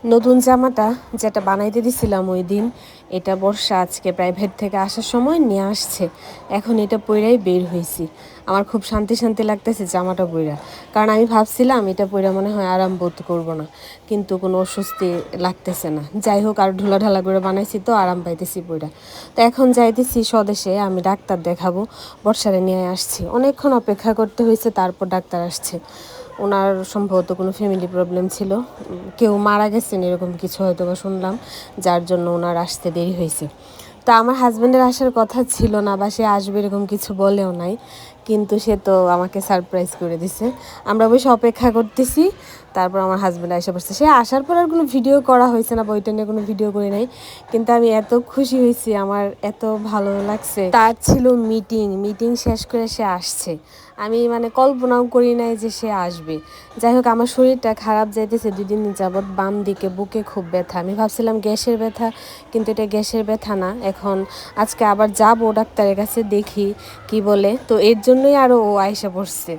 নতুন জামাটা যেটা বানাইতে দিছিলাম ওই দিন, এটা বর্ষা আজকে প্রাইভেট থেকে আসার সময় নিয়ে আসছে। এখন এটা পইরাই বের হয়েছি। আমার খুব শান্তি শান্তি লাগতেছে জামাটা পইরা, কারণ আমি ভাবছিলাম এটা পইরা মনে হয় আরাম বোধ করবো না, কিন্তু কোনো অস্বস্তি লাগতেছে না। যাই হোক, আর ঢোলা ঢালা করে বানাইছি তো আরাম পাইতেছি পইরা। তো এখন যাইতেছি স্বদেশে, আমি ডাক্তার দেখাবো। বর্ষারে নিয়ে আসছি, অনেকক্ষণ অপেক্ষা করতে হয়েছে, তারপর ডাক্তার আসছে। ওনার সম্ভবত কোনো ফ্যামিলি প্রবলেম ছিল, কেউ মারা গেছেন এরকম কিছু হয়তো বা শুনলাম, যার জন্য ওনার আসতে দেরি হয়েছে। তা আমার হাজব্যান্ডের আসার কথা ছিল না, বা সে আসবে এরকম কিছু বলেও নাই, কিন্তু সে তো আমাকে সারপ্রাইজ করে দিছে। আমরা বসে অপেক্ষা করতেছি, তারপর আমার হাজব্যান্ড এসে পড়ছে। সে আসার পর আর কোনো ভিডিও করা হয়েছে না, বইটা নিয়ে কোনো ভিডিও করি নাই, কিন্তু আমি এত খুশি হয়েছি, আমার এত ভালো লাগছে। তার ছিল মিটিং, মিটিং শেষ করে সে আসছে। আমি মানে কল্পনাও করি নাই যে সে আসবে। যাই হোক, আমার শরীরটা খারাপ যাইতেছে 2 দিন যাবৎ, বাম দিকে বুকে খুব ব্যথা। আমি ভাবছিলাম গ্যাসের ব্যথা, কিন্তু এটা গ্যাসের ব্যথা না। এখন আজকে আবার যাব ডাক্তারের কাছে, দেখি কি বলে। তো এর জন্যই আরও ও আইসা পড়ছে।